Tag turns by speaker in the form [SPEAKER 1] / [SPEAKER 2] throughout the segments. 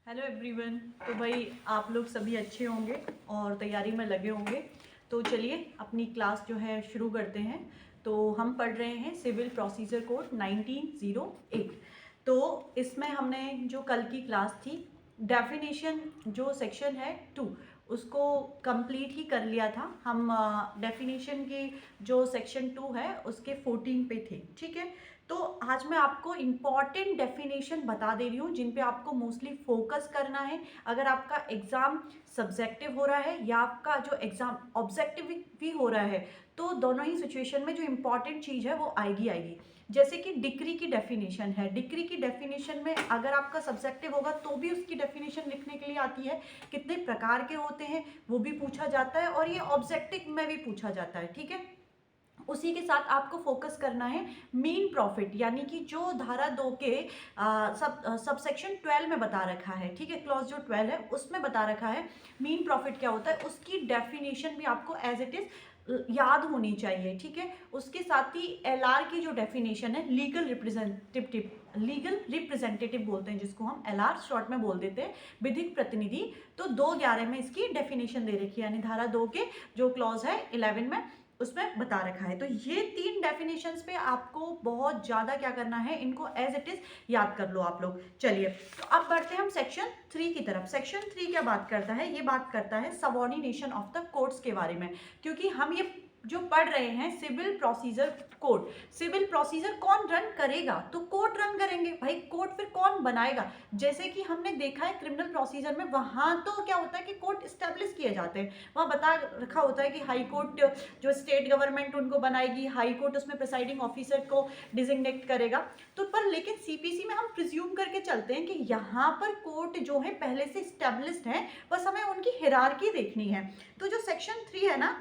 [SPEAKER 1] Hello everyone. तो भाई आप लोग सभी अच्छे होंगे और तैयारी में लगे होंगे। तो चलिए अपनी क्लास जो है शुरू करते हैं। तो हम पढ़ रहे हैं सिविल प्रोसीजर कोड 1908। तो इसमें हमने जो कल की क्लास थी डेफिनेशन जो सेक्शन है 2 उसको कंप्लीट ही कर लिया था। हम डेफिनेशन के जो सेक्शन 2 है उसके 14 पे थे, ठीक है। तो आज मैं आपको इम्पॉर्टेंट डेफिनेशन बता दे रही हूँ जिन पे आपको मोस्टली फोकस करना है। अगर आपका एग्जाम सब्जेक्टिव हो रहा है या आपका जो एग्जाम ऑब्जेक्टिव भी हो रहा है, तो दोनों ही सिचुएशन में जो इम्पॉर्टेंट चीज़ है वो आएगी। जैसे कि डिक्री की डेफिनेशन है। डिक्री की डेफिनेशन में अगर आपका सब्जेक्टिव होगा तो भी उसकी डेफिनेशन लिखने के लिए आती है। कितने प्रकार के होते हैं वो भी पूछा जाता है और ये ऑब्जेक्टिव में भी पूछा जाता है, ठीक है। उसी के साथ आपको फोकस करना है मीन प्रॉफिट, यानी कि जो धारा 2 के सबसेक्शन 12 में बता रखा है, ठीक है। क्लॉज जो 12 है उसमें बता रखा है मीन प्रॉफिट क्या होता है, उसकी डेफिनेशन भी आपको एज इट इज याद होनी चाहिए, ठीक है। उसके साथ ही एलआर की जो डेफिनेशन है लीगल रिप्रेजेंटेटिव बोलते हैं जिसको हम एलआर शॉर्ट में बोल देते हैं, विधिक प्रतिनिधि। तो 2:11 में इसकी डेफिनेशन दे रखी है, यानी धारा 2 के जो क्लॉज है 11 में उसमें बता रखा है। तो ये 3 डेफिनेशंस पे आपको बहुत ज़्यादा क्या करना है, इनको एज इट इज याद कर लो आप लोग। चलिए तो अब बढ़ते हैं हम सेक्शन 3 की तरफ। सेक्शन 3 क्या बात करता है, ये बात करता है सबऑर्डिनेशन ऑफ द कोर्ट्स के बारे में। क्योंकि हम ये जो पढ़ रहे हैं civil procedure code, civil procedure कौन रन करेगा, तो कोर्ट रन करेंगे भाई। कोर्ट फिर कौन बनाएगा, जैसे कि हमने देखा है क्रिमिनल प्रोसीजर में, वहां तो क्या होता है कि कोर्ट स्टैब्लिश किए जाते हैं। वहां बता रखा होता है कि हाई कोर्ट जो स्टेट गवर्नमेंट उनको बनाएगी, हाई कोर्ट उसमें प्रिसाइडिंग ऑफिसर को डिजिग्नेट करेगा। तो पर लेकिन सीपीसी में हम प्रिज्यूम करके चलते हैं कि यहाँ पर कोर्ट जो है पहले से स्टैब्लिश्ड है, बस हमें उनकी हिरार्की देखनी है। तो जो सेक्शन 3 है ना,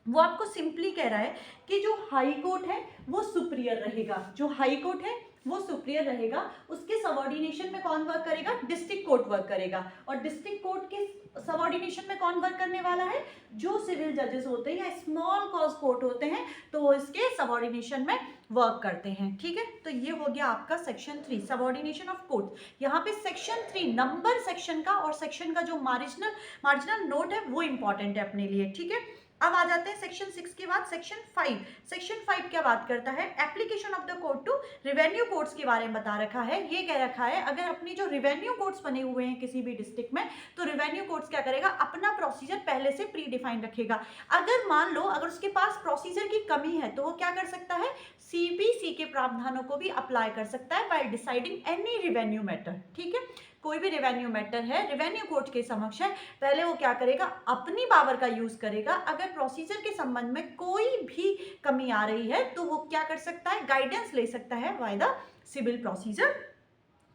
[SPEAKER 1] वो आपको सिंपली कह रहा है कि जो हाई कोर्ट है वो सुप्रियर रहेगा, जो हाई कोर्ट है वो सुप्रियर रहेगा। उसके सबऑर्डिनेशन में कौन वर्क करेगा, डिस्ट्रिक्ट कोर्ट वर्क करेगा। और डिस्ट्रिक्ट कोर्ट के सबऑर्डिनेशन में कौन वर्क करने वाला है, जो सिविल जजेस होते हैं या स्मॉल कॉज कोर्ट होते हैं, तो इसके सबऑर्डिनेशन में वर्क करते हैं, ठीक है। तो ये हो गया आपका सेक्शन 3 सबऑर्डिनेशन ऑफ कोर्ट। यहाँ पे सेक्शन 3 नंबर सेक्शन का और सेक्शन का जो मार्जिनल नोट है वो इंपॉर्टेंट है अपने लिए, ठीक है। अब आ जाते हैं सेक्शन 6 के बाद सेक्शन 5। सेक्शन 5 क्या बात करता है, application of the code to revenue codes के बारे में बता रखा है। ये कह रखा है अगर अपनी जो रिवेन्यू कोड्स बने हुए हैं किसी भी डिस्ट्रिक्ट में, तो रिवेन्यू कोड्स क्या करेगा, अपना प्रोसीजर पहले से प्री डिफाइन रखेगा। अगर मान लो अगर उसके पास प्रोसीजर की कमी है तो वो क्या कर सकता है, सीबीसी के प्रावधानों को भी अप्लाई कर सकता है by deciding any revenue matter, ठीक है। कोई भी रिवेन्यू मैटर है, रिवेन्यू कोर्ट के समक्ष है, पहले वो क्या करेगा, अपनी पावर का यूज करेगा। अगर प्रोसीजर के संबंध में कोई भी कमी आ रही है तो वो क्या कर सकता है, गाइडेंस ले सकता है by the civil procedure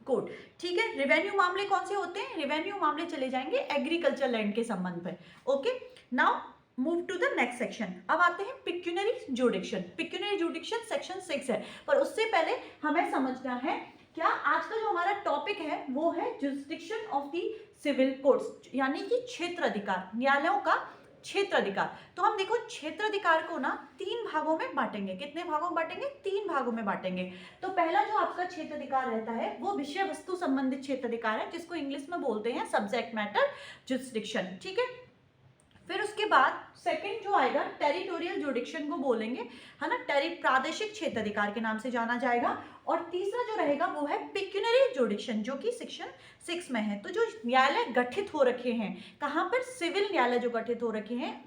[SPEAKER 1] code, ठीक है। रिवेन्यू मामले कौन से होते हैं, रिवेन्यू मामले चले जाएंगे एग्रीकल्चर लैंड के संबंध में, okay. Now move to the next section. अब आते हैं pecuniary jurisdiction. Pecuniary jurisdiction section 6 है, पर उससे पहले हमें समझना है क्या आज का जो हमारा टॉपिक है वो है jurisdiction of the civil courts, यानी कि क्षेत्राधिकार, न्यायालयों का क्षेत्राधिकार। तो हम देखो क्षेत्राधिकार को ना 3 भागों में बांटेंगे। कितने भागों में बांटेंगे, 3 भागों में बांटेंगे। तो पहला जो आपका क्षेत्राधिकार रहता है वो विषय वस्तु संबंधित क्षेत्राधिकार है, जिसको इंग्लिश में बोलते हैं सब्जेक्ट मैटर जुरिस्डिक्शन, ठीक है। फिर उसके बाद सेकंड जो आएगा टेरिटोरियल जुडिक्शन को बोलेंगे, है ना, प्रादेशिक क्षेत्राधिकार के नाम से जाना जाएगा। और तीसरा जो रहेगा वो है पिक्यूनरी जुडिक्शन, जो कि सेक्शन 6 में है। तो जो न्यायालय गठित हो रखे हैं, कहाँ पर, सिविल न्यायालय जो गठित हो रखे हैं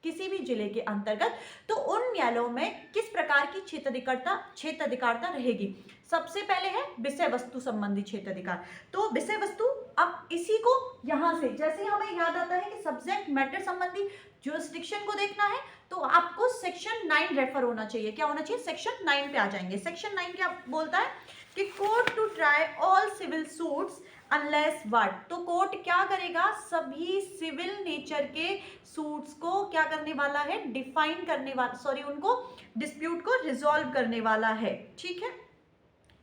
[SPEAKER 1] किसी भी जिले के अंतर्गत, तो उन न्यायालयों में किस प्रकार की क्षेत्राधिकारता रहेगी। सबसे पहले है विषय वस्तु संबंधी क्षेत्राधिकार। तो विषय वस्तु, अब इसी को यहां से जैसे हमें याद आता है कि सब्जेक्ट मैटर संबंधी जुरिस्डिक्शन को देखना है, तो आपको सेक्शन 9 रेफर होना चाहिए। क्या होना चाहिए, सेक्शन 9 पे आ जाएंगे। सेक्शन 9 क्या बोलता है कि court to try all civil suits unless what. तो कोर्ट क्या करेगा, सभी सिविल नेचर के सूट्स को क्या करने वाला है, डिफाइन करने वाला, उनको डिस्प्यूट को रिजॉल्व करने वाला है, ठीक है।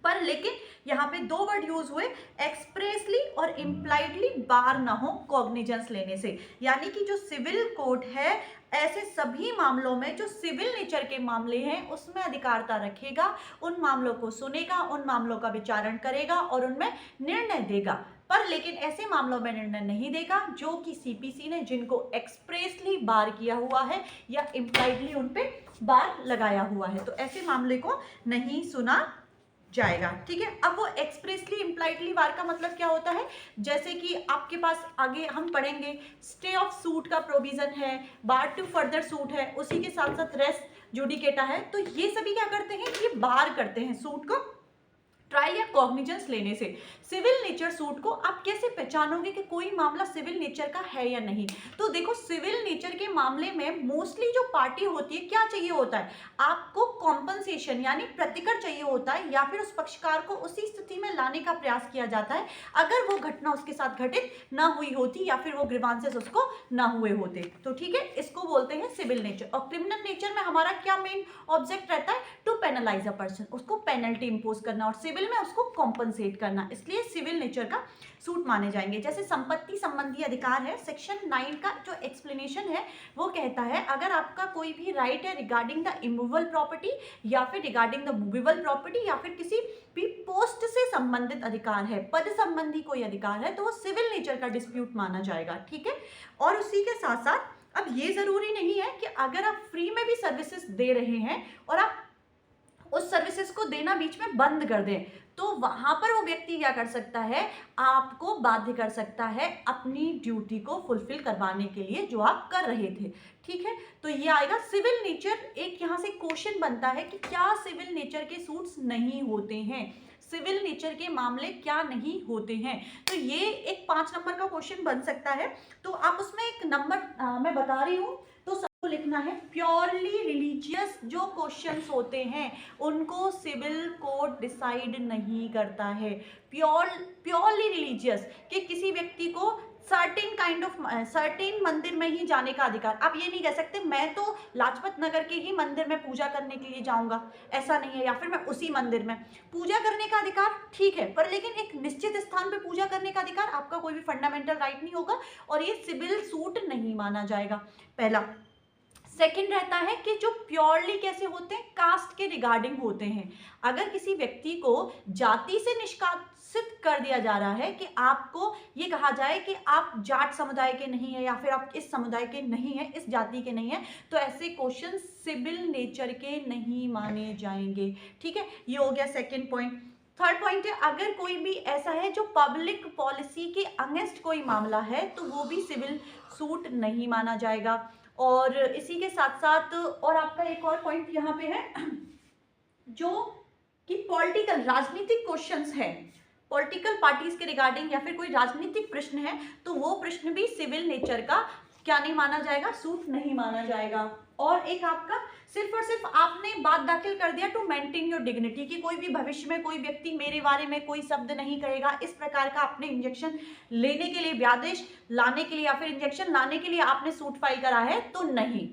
[SPEAKER 1] पर लेकिन यहाँ पे दो वर्ड यूज हुए, एक्सप्रेसली और इम्प्लाइडली बार ना हो कॉग्निजेंस लेने से। यानी कि जो सिविल कोर्ट है ऐसे सभी मामलों में जो सिविल नेचर के मामले हैं उसमें अधिकारता रखेगा, उन मामलों को सुनेगा, उन मामलों का विचारण करेगा और उनमें निर्णय देगा। पर लेकिन ऐसे मामलों में निर्णय नहीं देगा जो कि सीपीसी ने जिनको एक्सप्रेसली बार किया हुआ है या इम्प्लाइडली उन पे बार लगाया हुआ है, तो ऐसे मामले को नहीं सुना जाएगा। ठीक है, अब वो एक्सप्रेसली इम्प्लाइडली बार का मतलब क्या होता है, जैसे कि आपके पास आगे हम पढ़ेंगे स्टे ऑफ सूट का प्रोविजन है, बार टू फर्दर सूट है, उसी के साथ साथ रेस्ट जुडिकेटा है, तो ये सभी क्या करते हैं, ये बार करते हैं सूट को ट्रायल या कॉग्निजेंस लेने से। सिविल नेचर सूट को आप कैसे पहचानोगे कि कोई मामला सिविल नेचर का है या नहीं, तो देखो सिविल नेचर के मामले में मोस्टली जो पार्टी होती है क्या चाहिए होता है, आपको कॉम्पनसेशन यानी प्रतिकर चाहिए होता है, या फिर उस पक्षकार को उसी स्थिति में लाने का प्रयास किया जाता है अगर वो घटना उसके साथ घटित ना हुई होती या फिर वो ग्रीवांसेस उसको ना हुए होते। तो ठीक है, इसको बोलते हैं सिविल नेचर। और क्रिमिनल नेचर में हमारा क्या मेन ऑब्जेक्ट रहता है, टू पेनलाइज अ पर्सन, उसको पेनल्टी इंपोज करना, और सिविल में उसको कॉम्पनसेट करना, इसलिए सिविल नेचर का सूट माने जाएंगे। जैसे संपत्ति संबंधी अधिकार है, सेक्शन 9 का जो एक्सप्लेनेशन है वो कहता है अगर आपका कोई भी राइट है रिगार्डिंग द इमूवेबल प्रॉपर्टी या फिर रिगार्डिंग द मूवेबल प्रॉपर्टी या फिर किसी भी पोस्ट से संबंधित अधिकार है, पद संबंधी कोई अधिकार है, तो वो सिविल नेचर का डिस्प्यूट माना जाएगा। ठीक है, और उसी के साथ साथ अब ये जरूरी नहीं है कि अगर आप फ्री में भी सर्विसेज दे रहे हैं और आप उस सर्विसेज को देना बीच में बंद कर दें, तो वहां पर वो व्यक्ति क्या कर सकता है, आपको बाध्य कर सकता है अपनी ड्यूटी को फुलफिल करवाने के लिए जो आप कर रहे थे। ठीक है, तो ये आएगा सिविल नेचर। एक यहाँ से क्वेश्चन बनता है कि क्या सिविल नेचर के सूट्स नहीं होते हैं, सिविल नेचर के मामले क्या नहीं होते हैं, तो ये एक 5 नंबर का क्वेश्चन बन सकता है। तो आप उसमें एक नंबर मैं बता रही हूँ, तो सबको लिखना है प्योरली रिलीजियस जो क्वेश्चंस होते हैं उनको सिविल कोड डिसाइड नहीं करता है। प्योरली रिलीजियस कि किसी व्यक्ति को सर्टेन मंदिर में ही जाने का अधिकार, आप ये नहीं कह सकते मैं तो लाजपत नगर के ही मंदिर में पूजा करने के लिए जाऊंगा, ऐसा नहीं है, या फिर मैं उसी मंदिर में पूजा करने का अधिकार ठीक है, पर लेकिन एक निश्चित स्थान पे पूजा करने का अधिकार आपका कोई भी फंडामेंटल राइट नहीं होगा और ये सिविल सूट नहीं माना जाएगा, पहला। सेकंड रहता है कि जो प्योरली कैसे होते हैं, कास्ट के रिगार्डिंग होते हैं। अगर किसी व्यक्ति को जाति से निष्कासित कर दिया जा रहा है कि आपको ये कहा जाए कि आप जाट समुदाय के नहीं है या फिर आप इस समुदाय के नहीं है, इस जाति के नहीं है, तो ऐसे क्वेश्चन सिविल नेचर के नहीं माने जाएंगे। ठीक है, ये हो गया सेकेंड पॉइंट। थर्ड पॉइंट है अगर कोई भी ऐसा है जो पब्लिक पॉलिसी के अगेंस्ट कोई मामला है तो वो भी सिविल सूट नहीं माना जाएगा। और इसी के साथ साथ और आपका एक और पॉइंट यहाँ पे है जो कि पॉलिटिकल राजनीतिक क्वेश्चंस है, पॉलिटिकल पार्टीज के रिगार्डिंग या फिर कोई राजनीतिक प्रश्न है तो वो प्रश्न भी सिविल नेचर का क्या नहीं माना जाएगा, सूट नहीं माना जाएगा। और एक आपका सिर्फ और सिर्फ आपने बात दाखिल कर दिया टू मेंटेन योर डिग्निटी कि कोई भी भविष्य में कोई व्यक्ति मेरे बारे में कोई शब्द नहीं कहेगा, इस प्रकार का आपने इंजेक्शन लेने के लिए, व्यादेश लाने के लिए या फिर इंजेक्शन लाने के लिए आपने सूट फाइल करा है तो नहीं।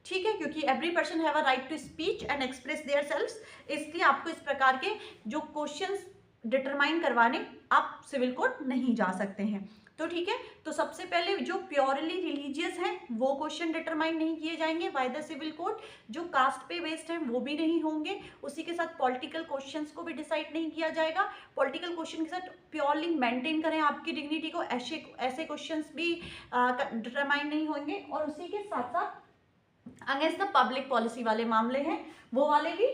[SPEAKER 1] ठीक है, क्योंकि every person have a right to speech and express their selfs, इसलिए आपको इस प्रकार के जो क्वेश्चंस डिटरमाइन करवाने आप सिविल कोर्ट नहीं जा सकते हैं। तो ठीक है, तो सबसे पहले जो प्योरली रिलीजियस हैं वो क्वेश्चन डिटरमाइन नहीं किए जाएंगे बाय द सिविल कोर्ट, जो कास्ट पे बेस्ड हैं वो भी नहीं होंगे, उसी के साथ पॉलिटिकल क्वेश्चंस को भी डिसाइड नहीं किया जाएगा। पॉलिटिकल क्वेश्चन के साथ प्योरली मेंटेन करें आपकी डिग्निटी को, ऐसे क्वेश्चंस भी डिटरमाइन नहीं होंगे। और उसी के साथ साथ अगेंस्ट द पब्लिक पॉलिसी वाले मामले हैं वो वाले भी।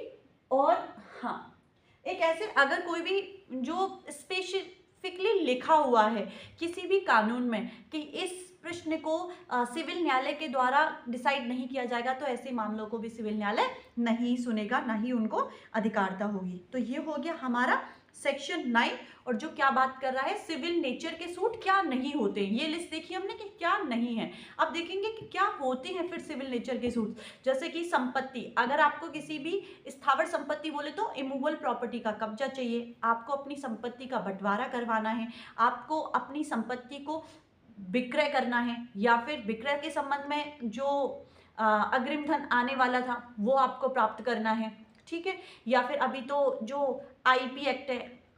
[SPEAKER 1] और हाँ, एक ऐसे अगर कोई भी जो स्पेसिफिकली लिखा हुआ है किसी भी कानून में कि इस प्रश्न को सिविल न्यायालय के द्वारा डिसाइड नहीं किया जाएगा तो ऐसे मामलों को भी सिविल न्यायालय नहीं सुनेगा, ना ही उनको अधिकारता होगी। तो ये हो गया हमारा सेक्शन 9 और जो क्या बात कर रहा है सिविल नेचर के सूट क्या नहीं होते। ये लिस्ट देखी हमने कि क्या नहीं है, अब देखेंगे कि क्या होते हैं फिर सिविल नेचर के सूट। जैसे कि संपत्ति, अगर आपको किसी भी स्थावर संपत्ति बोले तो इमूवेबल प्रॉपर्टी का कब्जा चाहिए, आपको अपनी संपत्ति का बंटवारा करवाना है, आपको अपनी संपत्ति को विक्रय करना है या फिर विक्रय के संबंध में जो अग्रिम धन आने वाला था वो आपको प्राप्त करना है। ठीक है, या फिर अभी तो जो आईपी एक्ट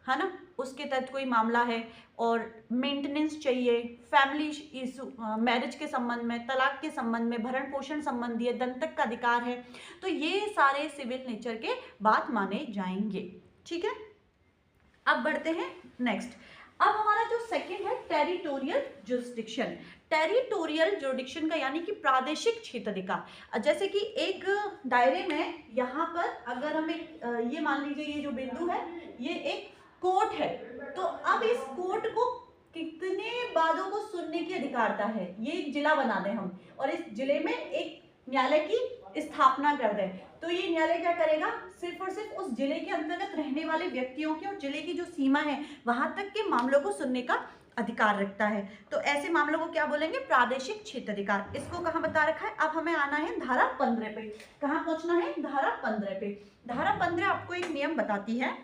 [SPEAKER 1] है ना, उसके तहत कोई मामला है और मेंटेनेंस चाहिए, फैमिली इशू, मैरिज के संबंध में, तलाक के संबंध में, भरण पोषण संबंधी है, दंतक का अधिकार है, तो ये सारे सिविल नेचर के बात माने जाएंगे। ठीक है, अब बढ़ते हैं नेक्स्ट। अब हमारा जो सेकंड है टेरिटोरियल जुरिस्डिक्शन। टेरिटोरियल जुरिस्डिक्शन का यानी कि प्रादेशिक क्षेत्राधिकार। जैसे कि एक दायरे में यहाँ पर अगर हम एक ये मान लीजिए ये जो बिंदु है ये एक कोर्ट है, तो अब इस कोर्ट को कितने वादों को सुनने की अधिकारता है, ये एक जिला बना दें हम और इस जिले में एक न्यायालय की स्थापना कर दें, तो ये न्यायालय क्या करेगा, सिर्फ और सिर्फ उस जिले के अंतर्गत रहने वाले व्यक्तियों के और जिले की जो सीमा है वहां तक के मामलों को सुनने का अधिकार रखता है। तो ऐसे मामलों को क्या बोलेंगे, प्रादेशिक क्षेत्राधिकार। इसको कहाँ बता रखा है, अब हमें आना है धारा 15 पे। कहाँ पहुंचना है, धारा 15 पे। धारा 15 आपको एक नियम बताती है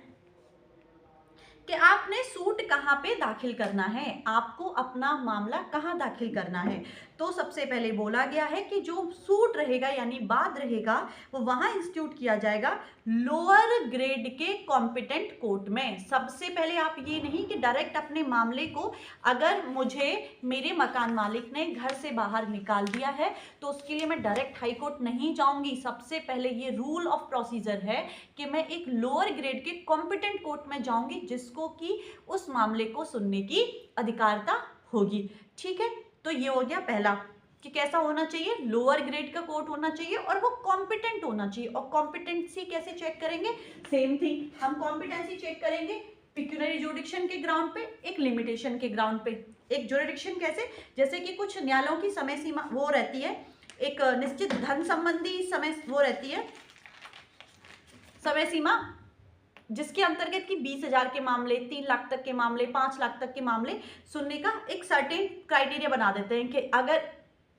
[SPEAKER 1] कि आपने सूट कहाँ पे दाखिल करना है, आपको अपना मामला कहाँ दाखिल करना है। तो सबसे पहले बोला गया है कि जो सूट रहेगा यानी वाद रहेगा वो वहां इंस्टीट्यूट किया जाएगा लोअर ग्रेड के कॉम्पिटेंट कोर्ट में। सबसे पहले आप ये नहीं कि डायरेक्ट अपने मामले को, अगर मुझे मेरे मकान मालिक ने घर से बाहर निकाल दिया है तो उसके लिए मैं डायरेक्ट हाई कोर्ट नहीं जाऊंगी। सबसे पहले ये रूल ऑफ प्रोसीजर है कि मैं एक लोअर ग्रेड के कॉम्पिटेंट कोर्ट में जाऊंगी जिसको कि उस मामले को सुनने की अधिकारता होगी। ठीक है, तो ये हो गया पहला कि कैसा होना चाहिए, लोअर ग्रेड का कोर्ट होना चाहिए और वो कॉम्पिटेंट होना चाहिए। और कॉम्पिटेंसी कैसे चेक करेंगे, सेम थिंग, हम कॉम्पिटेंसी चेक करेंगे पिक्यूनरी जुरिडिक्शन के ग्राउंड पे, एक लिमिटेशन के ग्राउंड पे। एक जुरिडिक्शन कैसे, जैसे कि कुछ न्यायालयों की समय सीमा वो रहती है, एक निश्चित धन संबंधी समय वो रहती है समय सीमा, जिसके अंतर्गत की 20,000 के मामले, 3 लाख तक के मामले, 5 लाख तक के मामले सुनने का एक सर्टेन क्राइटेरिया बना देते हैं कि अगर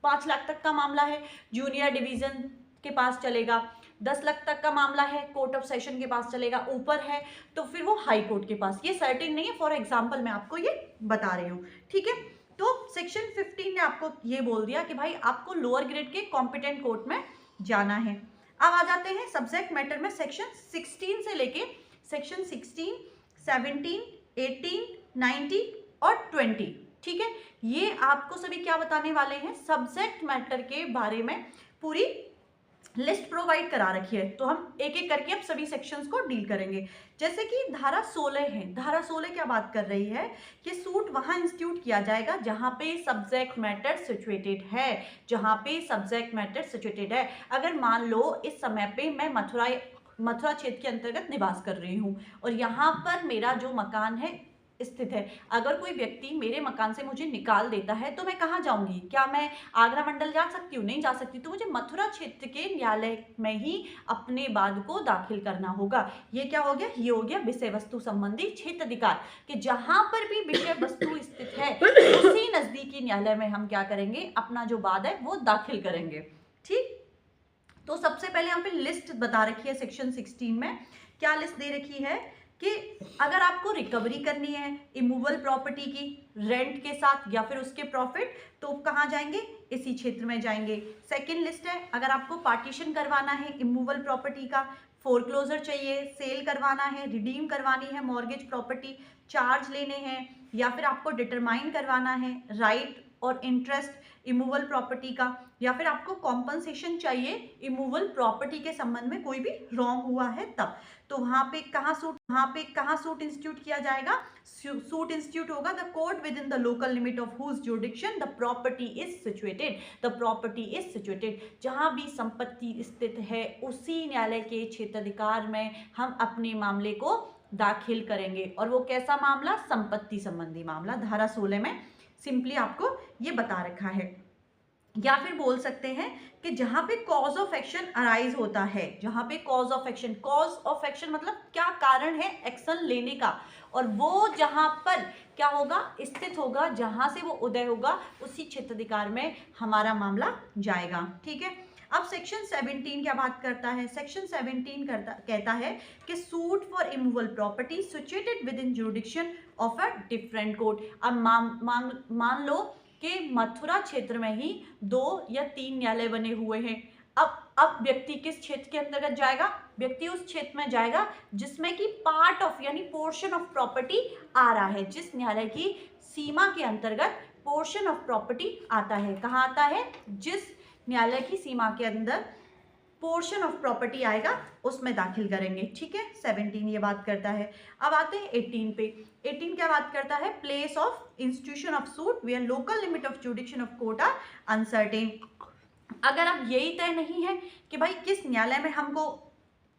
[SPEAKER 1] 5 लाख तक का मामला है जूनियर डिवीजन के पास चलेगा, 10 लाख तक का मामला है कोर्ट ऑफ सेशन के पास चलेगा, ऊपर है तो फिर वो हाई कोर्ट के पास। ये सर्टेन नहीं है, फॉर एग्जाम्पल मैं आपको ये बता रही हूँ। ठीक है, तो सेक्शन 15 ने आपको ये बोल दिया कि भाई आपको लोअर ग्रेड के कॉम्पिटेंट कोर्ट में जाना है। अब आ जाते हैं सब्जेक्ट मैटर में, सेक्शन 16 से लेके सेक्शन 16, 17, 18, 19 और 20। ठीक है, ये आपको सभी क्या बताने वाले हैं, सब्जेक्ट मैटर के बारे में पूरी लिस्ट प्रोवाइड करा रखी है। तो हम एक एक करके अब सभी सेक्शंस को डील करेंगे। जैसे कि धारा 16 है, धारा 16 क्या बात कर रही है कि सूट वहां इंस्टीट्यूट किया जाएगा जहां पे सब्जेक्ट मैटर सिचुएटेड है, जहां पे सब्जेक्ट मैटर सिचुएटेड है। अगर मान लो इस समय पे मैं मथुरा क्षेत्र के अंतर्गत निवास कर रही हूँ और यहाँ पर मेरा जो मकान है स्थित है, अगर कोई व्यक्ति मेरे मकान से मुझे निकाल देता है तो मैं कहाँ जाऊंगी, क्या मैं आगरा मंडल जा सकती हूँ, नहीं जा सकती, तो मुझे मथुरा क्षेत्र के न्यायालय में ही अपने वाद को दाखिल करना होगा। ये क्या हो गया, ये हो गया विषय वस्तु संबंधी क्षेत्राधिकार, कि जहां पर भी विषय वस्तु स्थित है उसी नजदीकी न्यायालय में हम क्या करेंगे, अपना जो वाद है वो दाखिल करेंगे। ठीक, तो सबसे पहले यहाँ पे लिस्ट बता रखी है सेक्शन 16 में, क्या लिस्ट दे रखी है कि अगर आपको रिकवरी करनी है इमूवेबल प्रॉपर्टी की रेंट के साथ या फिर उसके प्रॉफिट, तो कहाँ जाएंगे, इसी क्षेत्र में जाएंगे। सेकंड लिस्ट है, अगर आपको पार्टीशन करवाना है इमूवेबल प्रॉपर्टी का, फोरक्लोजर चाहिए, सेल करवाना है, रिडीम करवानी है मॉर्गेज प्रॉपर्टी, चार्ज लेने हैं, या फिर आपको डिटरमाइन करवाना है राइट और इंटरेस्ट इमूवेबल प्रॉपर्टी का, या फिर आपको कॉम्पनसेशन चाहिए इमूवेबल प्रॉपर्टी के संबंध में कोई भी रॉन्ग हुआ है तब, तो वहां पे कहाँ सूट इंस्टीट्यूट किया जाएगा, सूट इंस्टीट्यूट होगा the court within the local limit of whose jurisdiction the property is situated, the property is situated, जहां भी संपत्ति स्थित है उसी न्यायालय के क्षेत्राधिकार में हम अपने मामले को दाखिल करेंगे। और वो कैसा मामला, संपत्ति संबंधी मामला, धारा 16 में सिंपली आपको ये बता रखा है। या फिर बोल सकते हैं कि जहां पे कॉज ऑफ एक्शन अराइज होता है, जहां पे कॉज ऑफ एक्शन मतलब क्या कारण है एक्शन लेने का, और वो जहां पर क्या होगा, स्थित होगा, जहां से वो उदय होगा उसी क्षेत्राधिकार में हमारा मामला जाएगा। ठीक है, अब सेक्शन 17 क्या बात करता है, सेक्शन 17 कहता है कि suit for immovable property situated with in jurisdiction of a different court. अब मान लो कि मथुरा क्षेत्र में ही 2 या 3 न्यायालय बने हुए हैं, अब अब व्यक्ति किस क्षेत्र के अंतर्गत जाएगा? व्यक्ति उस क्षेत्र में जाएगा जिसमें कि पार्ट ऑफ यानी पोर्शन ऑफ प्रॉपर्टी आ रहा है, जिस न्यायालय की सीमा के अंतर्गत पोर्शन ऑफ प्रॉपर्टी आता है। कहाँ आता है? जिस न्यायालय की सीमा के अंदर पोर्शन ऑफ प्रॉपर्टी आएगा उसमें दाखिल करेंगे। ठीक है, 17 ये बात करता है। अब आते हैं 18 पे। 18 क्या बात करता है? Place of institution of suit where local limit of jurisdiction of court are uncertain. अगर अब यही तय नहीं है कि भाई किस न्यायालय में हमको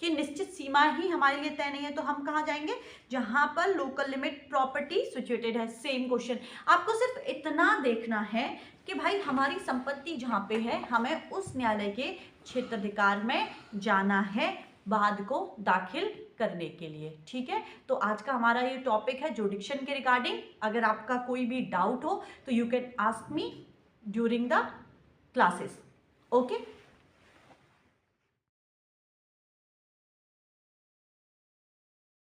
[SPEAKER 1] कि निश्चित सीमा ही हमारे लिए तय नहीं है, तो हम कहाँ जाएंगे? जहां पर लोकल लिमिट प्रॉपर्टी सिचुएटेड है। सेम क्वेश्चन, आपको सिर्फ इतना देखना है कि भाई हमारी संपत्ति जहां पे है हमें उस न्यायालय के क्षेत्राधिकार में जाना है वाद को दाखिल करने के लिए। ठीक है, तो आज का हमारा ये टॉपिक है जुडिक्शन के रिगार्डिंग। अगर आपका कोई भी डाउट हो तो you can ask me during the classes. Okay.